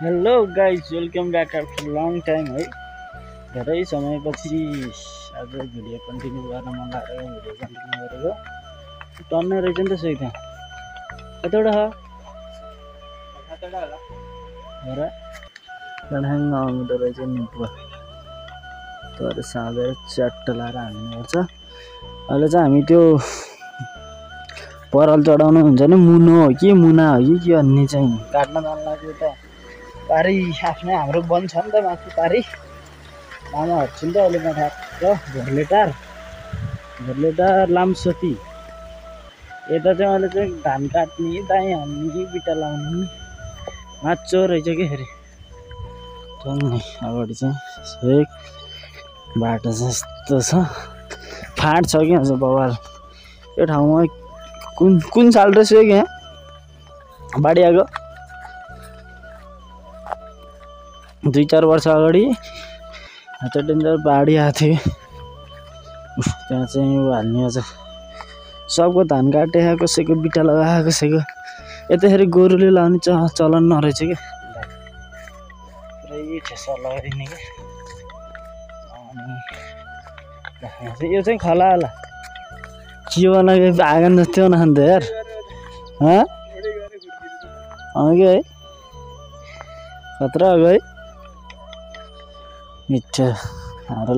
Hello guys, welcome back after long time है। धेरै समयपछि आज भिडियो कन्टिन्यू गर्न मन लागेर भिडियो कन्टिन्यू गरेको। टन्नै रहेछ नि त सोही त्यहाँ कतिवटा हो र आउँदो रहेछ निपुवा तर साँझ च्याट्ट लाएर हाल्नुपर्छ। अहिले चाहिँ हामी त्यो पराल चढाउनु हुन्छ नि, मुनो हो कि मुना हो कि के भन्ने चाहिँ काट्न जानु लाग्यो। त पारी आफ्नै हाम्रो वन छ नि त माथि पारी लामा हट्छु नि त अहिले म ठ्याक्क घोर्लेटार लामसती यता चाहिँ अहिले चाहिँ धान काट्ने दाइँ हाल्ने कि बिटा लाउने माचो रहेछ कि फेरि टन्नै अगाडि चाहिँ बाटो चाहिँ यस्तो छ, फाँट छ कि हुन्छ बवाल। यो ठाउँमा कुन साल रहेछ कि यहाँ बाढी आएको 2-4 वर्ष अगाडि त्यो डेन्जर बाढी आएको थियो। त्यहाँ चाहिँ ऊ हाल्ने अझ सबको धान काटे कसैको बिटा लगाएको कसैको यतिखेर गोरुले लाउने चलन नरहेछ कि पुरै ठेसा लगाइदिने कि। अनि यो चाहिँ खला होला के बनाएको आँगन जस्तै बनाएको त यार कि है खतरा हो है मिठो। हाम्रो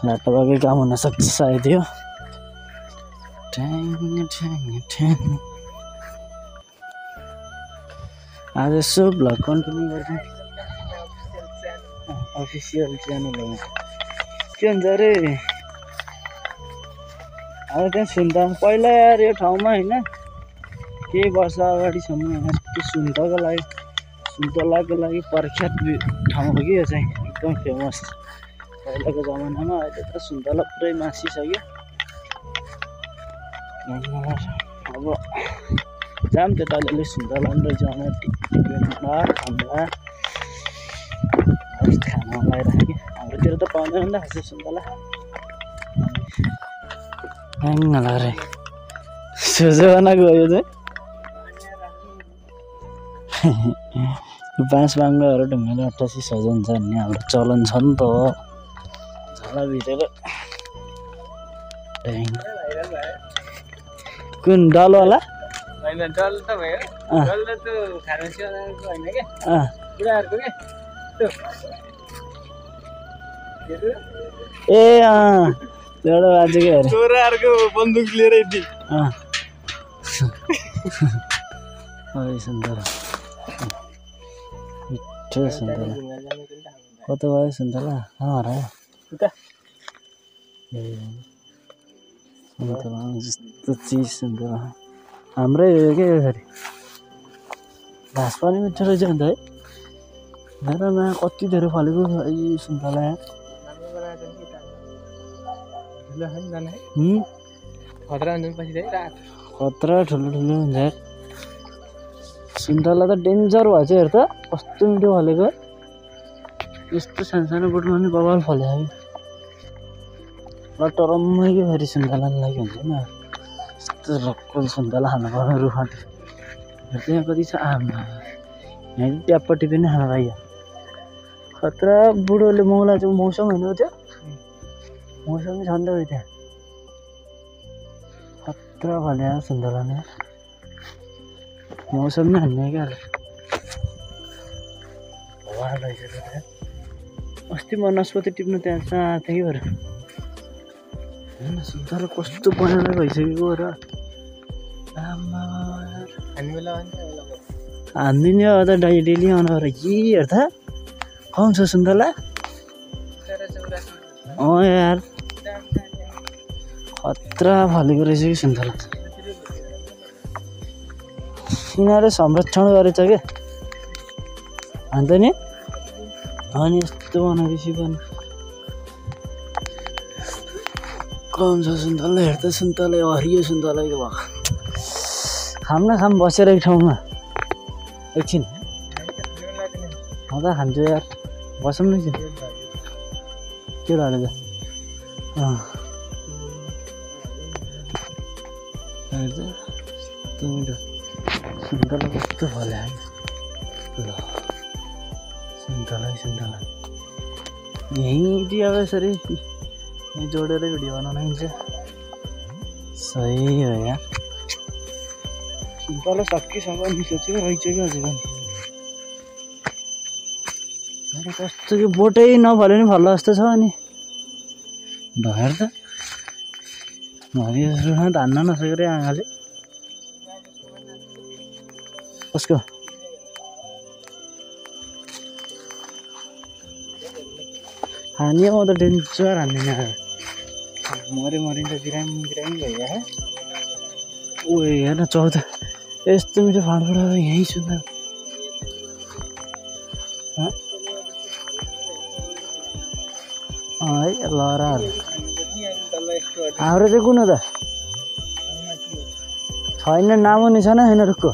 लाटाबाकै काम हुनसक्छ सायद यो। आज यसो भ्लग कन्टिन्यू गर्छौँ अफिसियल च्यानल हो के हुन्छ अरे। अब त्यहाँ सुन्दा पहिला यार यो ठाउँमा होइन केही वर्ष अगाडिसम्म सुन्तलाको लागि प्रख्यात ठाउँ हो कि यो चाहिँ एकदम फेमस पहिलाको जमानामा। अहिले त सुन्तला पुरै मासिसक्यो। अब जाम त्यता अलिअलि सुन्तला पनि रहेछ खाना लगाइरहेको कि हाम्रोतिर त पाउँदैन नि त खासै सुन्तला रे सोझो बनाएको हो यो चाहिँ बाँस बाङ्गाहरू ढुङ्गाले 88 सजाउँछ भन्ने हाम्रो चलन छ नि त। झाला भित्र कुन डलवाला डल त भयो डल त फार्मेसी वालाको होइन के बुढाहरूको के ए एउटा बाजेको हेरे छोराहरूको बन्दुक लिएर यति सुन्तला मिठो सुन्तला कता भयो सुन्तला हरायो सुन्तला जस्तो चिज सुन्तला हाम्रै हो के फेरि घाँस पनि मिठो रहेछ अन्त है। मेरोमा कति धेरै फलेको यी सुन्तला खतरा ठुलो हुन्छ यार। सुन्तला त डेन्जर भएछ हेर त कस्तो मिठो फलेको। यस्तो सानो बोटमा पनि बबाल फल्यो लटरम्मै कि फेरि सुन्तला लागि हुन्छ नि यस्तो लक्कल सुन्तला खानु पर्ने रुखट। त्यहाँ कति छ आमा यहाँ ट्यापपट्टि पनि खानु पाइयो खतरा। बुढोले मौला चाहिँ मौसम होइन त्यो मौसमी छ नि त त्यहाँ खतरा फल्यो सुन्तला नै मौसम नै हान्ने क्या अस्ति म नस्पति टिप्नु त्यहाँ साथै कि भएर होइन सुन्तला कस्तो बनाएर भइसकेको र हानिदिने हो त डेली आउनु र के हेर त पाउँछ सुन्तला यार खतरा फलेको रहेछ कि सुन्तला। यिनीहरू संरक्षण गरेछ क्या अन्त नि अनि यस्तो बनाएपछि पनि कम छ सुन्तला। हेर त सुन्तला हरियो सुन्तला भएको खाम बसेर एक ठाउँमा एकछिन म त खान्छु यार बसौँ न एकछिन के हालेको हेर्छ मिठो सुन्तला कस्तो फल्यो ल सुन्तला यहीँ अब यसरी यहीँ जोडेर भिडियो बनाउन हुन्छ सही हो यार सुन्तला सकिसक्यो मिठो चाहिँ रहेछ कि अझै पनि कस्तो कि बोटै नफल्यो नि फल्ला जस्तो छ अनि ढहेर त हरियोमा धान्न नसकेर आँखाले कसको हानी म त डेन्जर हान्दिनँ मरिन्छ बिरामी भइया ओ हेर्न 14 यस्तो मिठो फाँडफुँड यहीँ सुन्दा है लहराहरू हाम्रो चाहिँ कुन हो त छैन नाम निशान छैन रुखको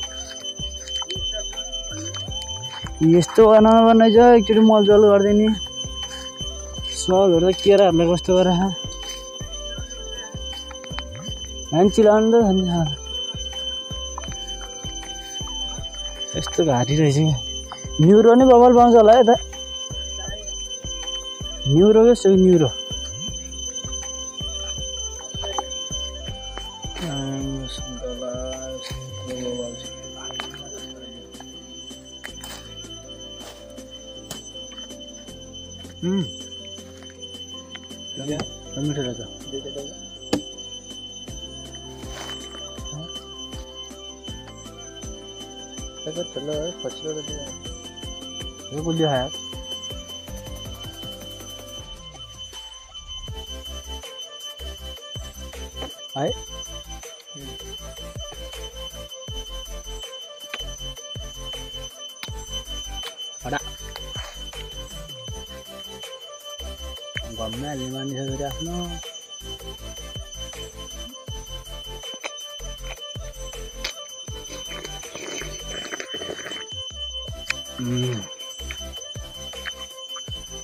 यस्तो बनाउनु पर्ने चाहिँ एकचोटि मलजल गरिदिने स्मलहरू त केराहरूलाई कस्तो गरेर मान्छे लाउनु त यस्तो घाँटी रहेछ न्युरो नि बबल पाउँछ होला है त न्युरो के सो न्युरो मिठो रहेछ यो गुलियो खायो है हडा घममा हाल्ने मानिसहरू आफ्नो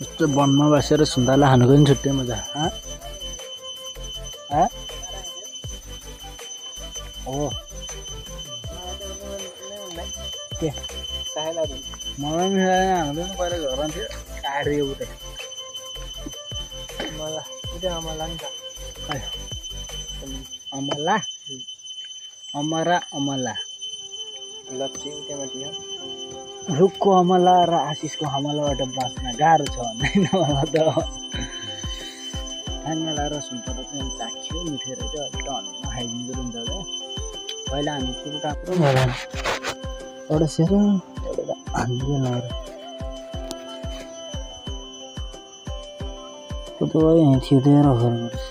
यस्तो वनमा बसेर सुन्तला खानुको पनि छुट्टै मजा हो के मलाई मिलाएर हाम्रो पनि पहिला घरमा थियो काटिदियो उता अमला रुखको अमला र आशिषको हमलाबाट बाँच्न गाह्रो छ भन्दैन मलाई त आङ्गला र सुन्तला चाहिँ चाख्यो मिठो रहेछ टनमा खाइदिनु हुन्छ त पहिला हामी कुरो भएन अडसेर हान्दियो नर कति भयो यहीँ थियो दिएर घरबाट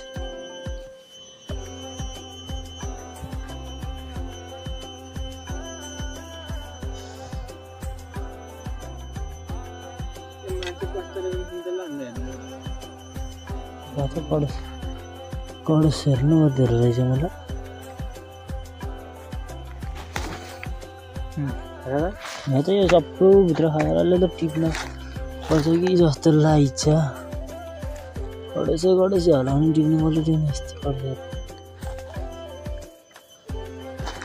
कडस हेर्नु पर्दो रहेछ मलाई यहाँ चाहिँ यो सबै भित्र खाएर त टिप्न पर्छ कि जस्तो लाग्छ कडसै हलाउनु टिप्नु पर्छ त्यो यस्तो पर्छ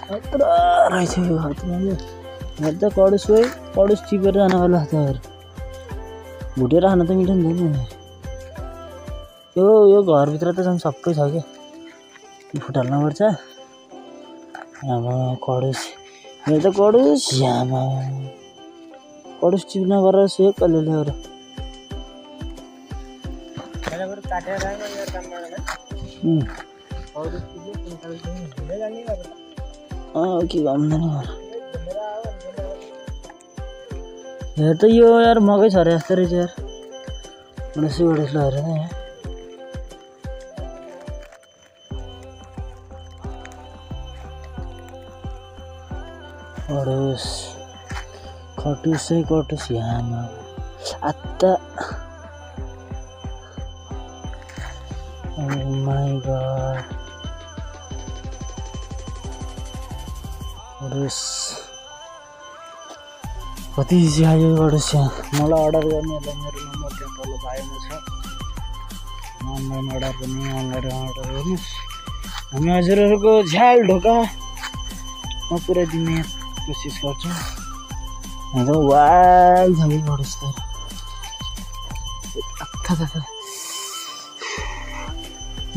खतरा रहेछ यो हातमा यहाँ त कडस टिपेर जानु होला हातहरू भुटेर खान त मिठो नि त यो घरभित्र त झन् सबै छ क्या फुटाल्नुपर्छ आमा कडस यो त कडस आमा कडस टिप्न गरेर सेक कसले ल्याएर के भन्दैन हेर त यो यार मकै छ अरे जस्तो रहेछ यार गणेश लगाएर त यहाँ कटुस यहाँ आत्ता माई गॉड कति आयो गणेश मलाई अर्डर गर्नेहरूलाई मेरो नम्बर त्यहाँ तल बायोमा छ अनलाइन अर्डर पनि अनलाइन अर्डर गर्नुहोस् हामी हजुरहरूको झ्याल ढोका म पुऱ्याइदिने कोसिस गर्छु एकदम वाइल्ड छ कि बढेस्तर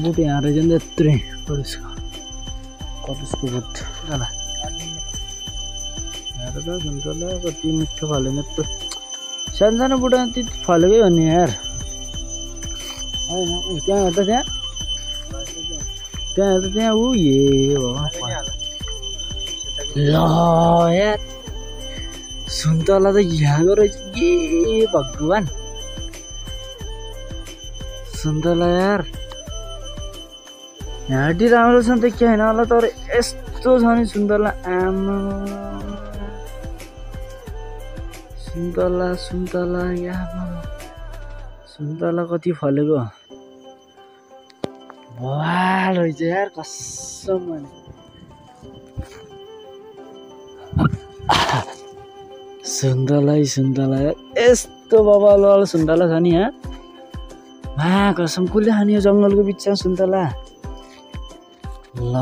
बुट यहाँ रहेछ नि त यत्रै कटुसको बुट ल हेर त सुन्तला कति मिठो फल्यो नि यत्रो सानो सानो बुटमा त्यति फलेकै हो नि यार होइन त्यहाँ हेर्दा त्यहाँ हेर्दा त्यहाँ ऊ ए ल यार सुन्तला त यहाँको रहेछ ए भगवान् सुन्तला यार ह्याटी राम्रो छ नि त के होइन होला तर यस्तो छ नि सुन्तला आमा सुन्तला यहाँ सुन्तला कति फलेको वाह रहेछ यार कसम सुन्तला यस्तो बबाल सुन्तला छ नि यहाँ कसम कसले खाने यो जङ्गलको बिचमा सुन्तला ल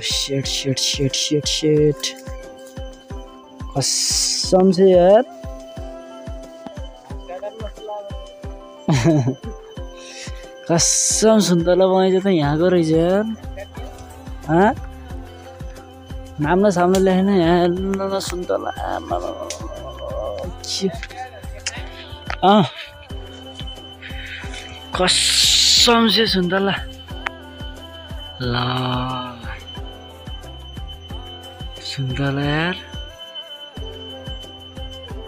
सेट कसम से यार कसम सुन्तला बगैँचा त यहाँको रहेछ यार नाम सामने लेखेन यहाँ सुन्तला कसम से सुन्तला ल सुन्तला यार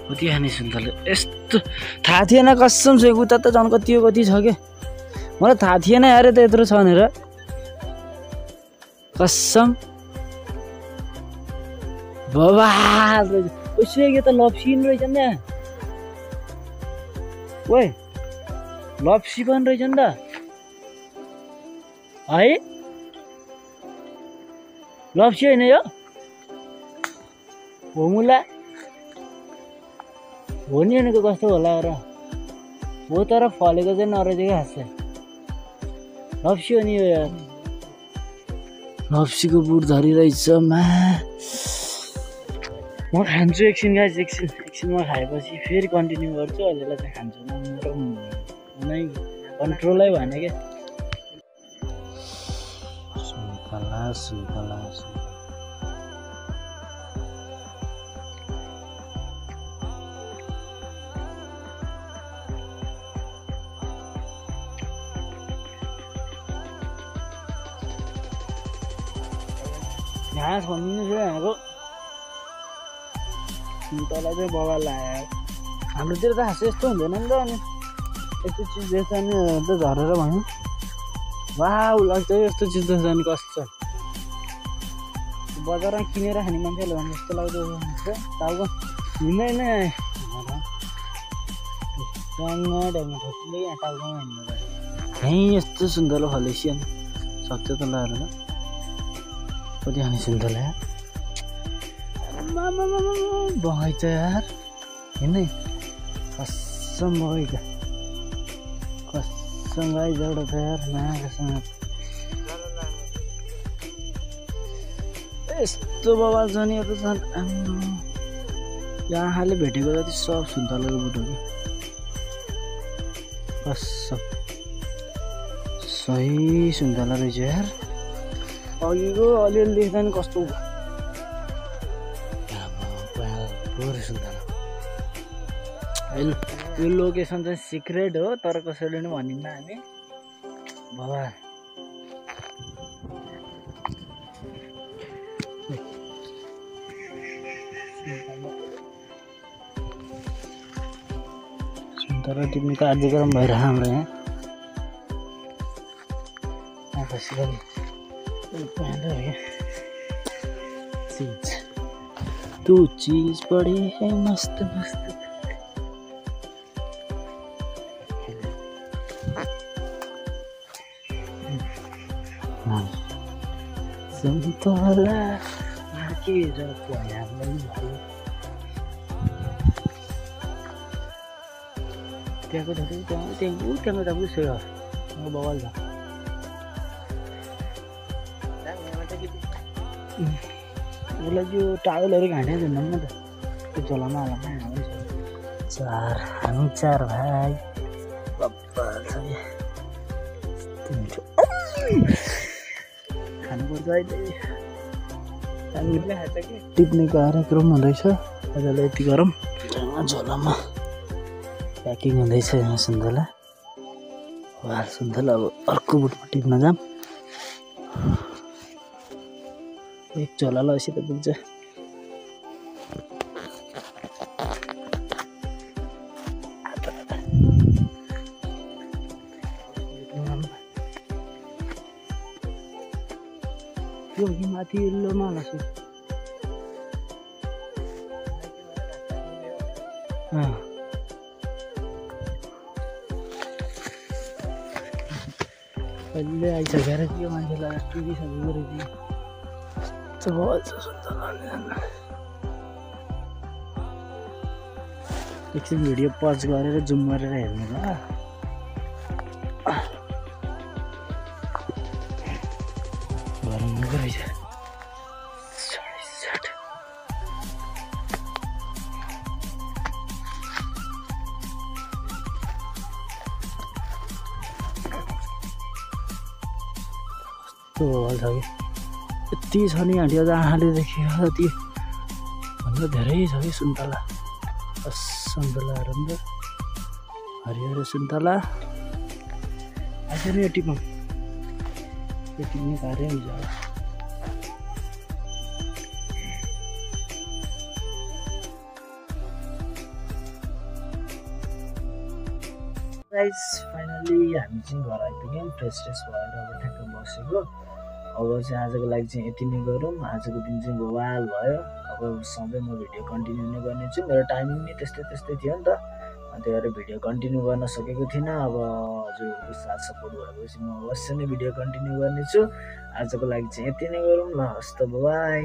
कति खाने सुन्तला यस्तो थाहा थिएन कसम से उता त झन् कति छ क्या मलाई थाहा थिएन यार त यत्रो छ भनेर कसम बाबा उसले त लप्सी रहेछ नि त ओए लप्सी पनि रहेछ नि त है लप्सी होइन यो हो मुला हो नि भनेको कस्तो होला र हो तर फलेको चाहिँ नरहेछ क्या खास लप्सी हो नि यो यार लप्सीको बुट धरिरहेछ म खान्छु एकछिन गाइस एकछिन म खाएपछि फेरि कन्टिन्यू गर्छु अहिलेलाई चाहिँ खान्छु नै कन्ट्रोलै भएन क्या सुन्तला घाँस भनिदिनु छ यहाँको सुन्तला चाहिँ बगाल लाग्यो हाम्रोतिर त खास यस्तो हुँदैन नि त अनि यस्तो चिज देख्छ नि त झरेर भन्यो वाउ लाग्छ यस्तो चिज देख्छ नि कस्तो बजारमा किनेर खाने मान्छेहरूले भने जस्तो लाग्दो टाउको हिँड्दै नै ठोक्दै यहाँ टाउकोमा हिँड्नु यहीँ यस्तो सुन्तला फलेसी अनि सक्छ त लगाएर त कति खाने सुन्तला बगैँचा यार होइन कसम बगैँचा कसम गाइस एउटा त यार कसम यस्तो बबाल छ नि यो त झन् यहाँले भेटेको जति सब सुन्तलाको बुट हो कि कसम सही सुन्तला रहेछ यार अघिको अलिअलि देख्दा नि कस्तो सुन्तला यो लोकेसन चाहिँ सिक्रेट हो तर कसैले पनि भनिन्न हामी बाबा सुन्तला टिप्ने कार्यक्रम भइरह हाम्रो यहाँ तू चीज बड़ी है मस्त मस्त सुन्तला मार्केर पयामै भयो त्यहाँको त्यहाँको त बुझ्यो बवाल छ उसलाई यो टावेलहरू घाँटे झुन्डाउनु न त झोलामा हालौँ। 4 हामी 4 भाइ बाबा छ तिम्रो खानुपर्छ अहिले हामीले खान्छ कि टिप्ने कार्यक्रम हुँदैछ आजले यति गरौँ झोलामा प्याकिङ हुँदैछ यहाँ सुन्तला वाल सुन्तला अब अर्को बुटमा टिप्न जाम एक झोला लसी त पुग्छ यो कि माथि लोमा लसी कहिले आइसकेर यो मान्छेलाई टिभिसक्यो गरेको एकछिन भिडियो पज गरेर जुम गरेर हेर्नु ल गरमको रहेछ कस्तो भल छ कि यति छ नि आँटी अझ आँखाले देख्यो यति भन्दा धेरै छ कि सुन्तला सुन्तलाहरू नि त हरियो सुन्तला आइस नि यो टिपौँ यो टिप्ने कार्य हुन्छ गाइस फाइनली हामी चाहिँ घर आइपुग्यौँ फ्रेस भएर अब ठ्याक्क बसेको अब चाहिँ आजको लागि चाहिँ यति नै गरौँ आजको दिन चाहिँ बवाल भयो अब सधैँ म भिडियो कन्टिन्यू नै गर्नेछु मेरो टाइमिङ नै त्यस्तै थियो नि त त्यही भएर भिडियो कन्टिन्यू गर्न सकेको थिइनँ अब हजुरहरूको साथ सपोर्ट भएपछि म अवश्य नै भिडियो कन्टिन्यू गर्नेछु आजको लागि चाहिँ यति नै गरौँ ल हस् त बाई